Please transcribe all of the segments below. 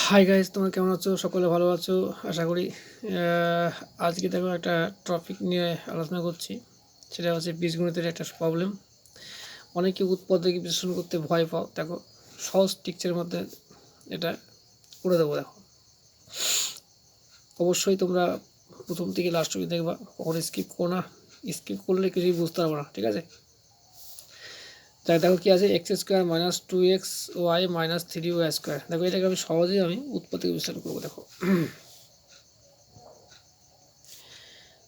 Hi guys, তোমরা কেমন আছো? সকলে ভালো আছো আশা করি। আজকে দেখো একটা টপিক নিয়ে আলোচনা করছি, সেটা হচ্ছে বীজগণিতের একটা প্রবলেম। অনেকে উৎপাদকে বিশ্লেষণ করতে ভয় পাও, দেখো সহজ টিকচারের মধ্যে এটা করে দেবো। দেখো অবশ্যই তোমরা প্রথম থেকে লাস্ট অবধি দেখবা, কখনো স্কিপ করো না। স্কিপ করলে কিছুই বুঝতে পারবো না, ঠিক আছে? তাই দেখো কি আছে, x square minus 2x y minus 3y square. দেখো এটাকে আমি সহজেই উৎপাদকে বিশ্লেষণ করবো। দেখো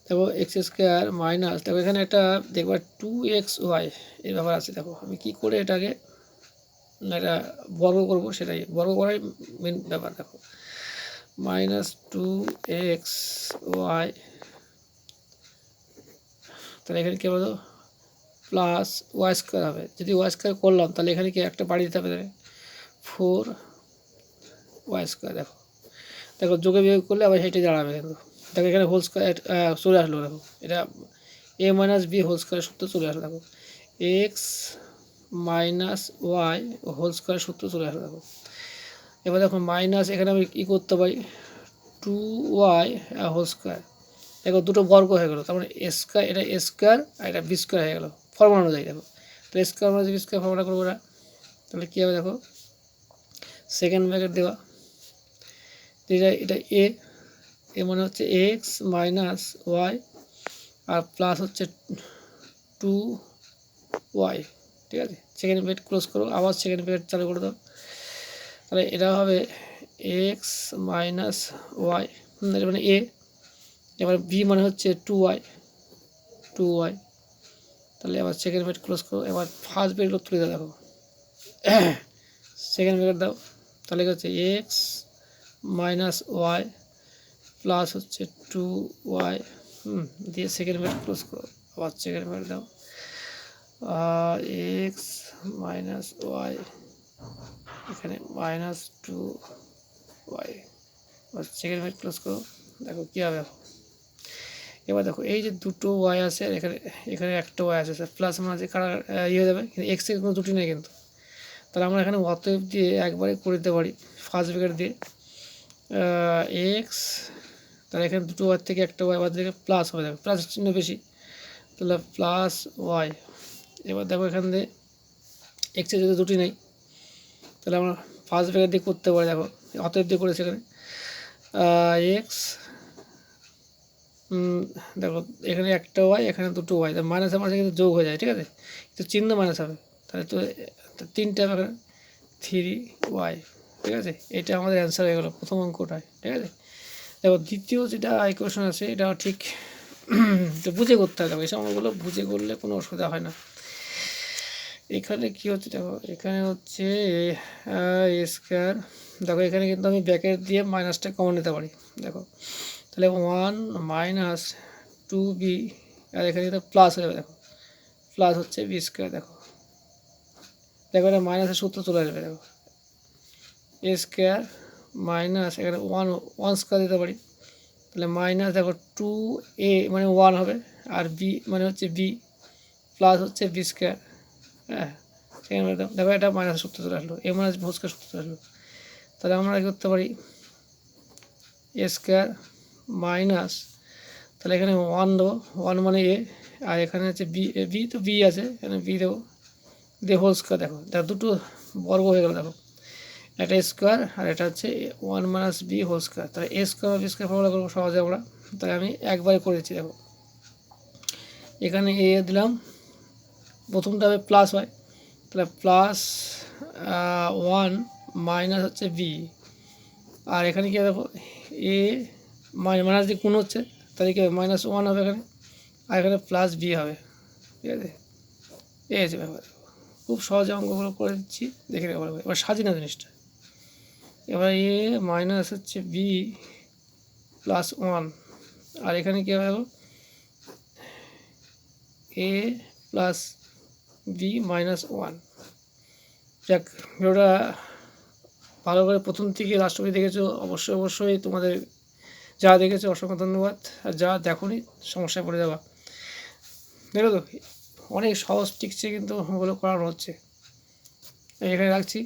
দেখো এক্স স্কোয়ার মাইনাস, দেখো এখানে একটা দেখবা 2xy এর ব্যাপার আছে। দেখো আমি কি করে এটাকে এটা বর্গ করবো, সেটাই বর্গ করাই মেন ব্যাপার। দেখো মাইনাস 2xy, তাহলে এখানে কী বলতো প্লাস ওয়াই স্কোয়ার হবে। যদি ওয়াই স্কোয়ার করলাম তাহলে এখানে কি একটা বাড়ি দিতে হবে, 4y স্কোয়ার। দেখো দেখো যোগে বিয়োগ করলে আবার হেঁটে দাঁড়াবে। কিন্তু দেখো এখানে হোল স্কোয়ার চলে আসলো। দেখো এটা a minus B whole square সূত্র চলে আসলো। দেখো x minus y whole square সূত্র চলে আসলো। দেখো এবার দেখো মাইনাস, এখানে আমি কী করতে পারি, 2y হোল স্কোয়ার। দেখো দুটো বর্গ হয়ে গেলো, তার মানে স্কোয়ার, এটা স্কোয়ার আর এটা বি স্কোয়ার হয়ে গেলো ফর্মুলা অনুযায়ী। দেখো তো square minus B square formula করবো না, তাহলে কী হবে, দেখো সেকেন্ড ব্র্যাকেট দেওয়া, এটা এটা এ মানে হচ্ছে এক্স মাইনাস ওয়াই আর প্লাস হচ্ছে 2y, ঠিক আছে? সেকেন্ড ব্র্যাকেট ক্লোজ করো, আবার সেকেন্ড ব্র্যাকেট চালু করে দাও, তাহলে এটা হবে এক্স মাইনাস ওয়াই, মানে এ, এবার বি মানে হচ্ছে 2y, তাহলে আবার সেকেন্ড ব্র্যাকেট ক্লোজ করো, এবার ফার্স্ট ব্র্যাকেট তুলে দাও। দেখো সেকেন্ড ব্র্যাকেট দাও, তাহলে কি হচ্ছে এক্স মাইনাস ওয়াই প্লাস হচ্ছে 2y, দিয়ে সেকেন্ড ব্র্যাকেট ক্লোজ করো, আবার সেকেন্ড ব্র্যাকেট দাও, এক্স মাইনাস ওয়াই, এখানে minus 2y, second bracket close করো। দেখো কী হবে, এবার দেখো এই যে দুটো ওয়াই আছে, আর এখানে এখানে একটা ওয়াই আছে, প্লাস মাঝে কারা ইয়ে হয়ে যাবে, কিন্তু এক্সের কোনো দুটি নেই কিন্তু। তাহলে আমরা এখানে অতএব দিয়ে একবারে করে দিতে পারি, ফার্স্ট ব্র্যাকেট দিয়ে এক্স, তাহলে এখানে দুটো ওয়াই থেকে একটা ওয়াই বাদ থেকে প্লাস হবে। দেখো প্লাস চিহ্ন বেশি, তাহলে প্লাস ওয়াই। এবার দেখো এখান দিয়ে এক্সের যদি দুটি নেই, তাহলে আমরা ফার্স্ট ব্র্যাকেট দিয়ে করতে পারি। দেখো অতএব দিয়ে করেছি এখানে এক্স, দেখো এখানে একটা ওয়াই, এখানে দুটো ওয়াই, মাইনাসের মাঝে কিন্তু যোগ হয়ে যায়, ঠিক আছে? কিন্তু চিহ্ন মাইনাস হবে, তাহলে তো তিনটে হবে, 3y, ঠিক আছে? এটা আমাদের অ্যান্সার হয়ে গেলো প্রথম অঙ্কটায়, ঠিক আছে? দেখো দ্বিতীয় যেটা ইকুয়েশন আছে, এটাও ঠিক বুঝে করতে হবে। দেখো এই সময়গুলো বুঝে করলে কোনো অসুবিধা হয় না। এখানে কি হচ্ছে, দেখো এখানে হচ্ছে এ স্কোয়ার, দেখো এখানে কিন্তু আমি ব্র্যাকেট দিয়ে মাইনাসটা কমন নিতে পারি। দেখো তাহলে 1 মাইনাস 2b, আর এখানে কিন্তু প্লাস হয়ে যাবে। দেখো প্লাস হচ্ছে বি স্কোয়ার। দেখো দেখো এটা মাইনাসের সূত্র চলে আসবে। দেখো এ স্কোয়ার মাইনাস, এখানে ওয়ান স্কোয়ার দিতে পারি, তাহলে মাইনাস দেখো 2a মানে 1 হবে, আর বি মানে হচ্ছে বি, প্লাস হচ্ছে বি স্কোয়ার। হ্যাঁ সেখানে দেখো এটা মাইনাস সূত্র চলে আসলো, এ মাইনাস ভোল স্কোয়ার সূত্র চলে আসলো। তাহলে আমরা কী করতে পারি, এ স্কোয়ার মাইনাস, তাহলে এখানে 1 দেবো, 1 মানে এ, আর এখানে হচ্ছে বি তো বি আছে, এখানে বি দেবো, দিয়ে হোল স্কোয়ার। দেখো দেখো দুটো বর্গ হয়ে গেল। দেখো এটা স্কোয়ার আর এটা হচ্ছে 1 মাইনাস বি হোল স্কোয়ার, তাহলে এ স্কোয়ার বি স্কোয়ার ফর্মুলা করবো সহজে আমরা। তাহলে আমি একবারে করেছি। দেখো এখানে এ দিলাম, প্রথমটা হবে প্লাস হয়, তাহলে প্লাস 1 মাইনাস হচ্ছে বি, আর এখানে কী দেখো এ মাইনাস দিয়ে কোন হচ্ছে, তাহলে কি মাইনাস 1 হবে এখানে, আর এখানে প্লাস বি হবে, ঠিক আছে? এই আছে ব্যাপার, খুব সহজে অঙ্কগুলো করে দিচ্ছি, দেখে নেবো। এবার সাজি না জিনিসটা, এবার এ মাইনাস হচ্ছে বি প্লাস 1, আর এখানে কী হবে, এ প্লাস বি মাইনাস 1। যাক, ভিডিওটা ভালো করে প্রথম থেকে লাস্ট অবধি দেখেছো, অবশ্যই তোমাদের যা দেখেছো অসংখ্য ধন্যবাদ, আর যা দেখোনি সমস্যায় পড়ে যাবা। দেখো তো অনেক সহজ টিকছে, কিন্তু ওগুলো করানো হচ্ছে। এখানে রাখছি।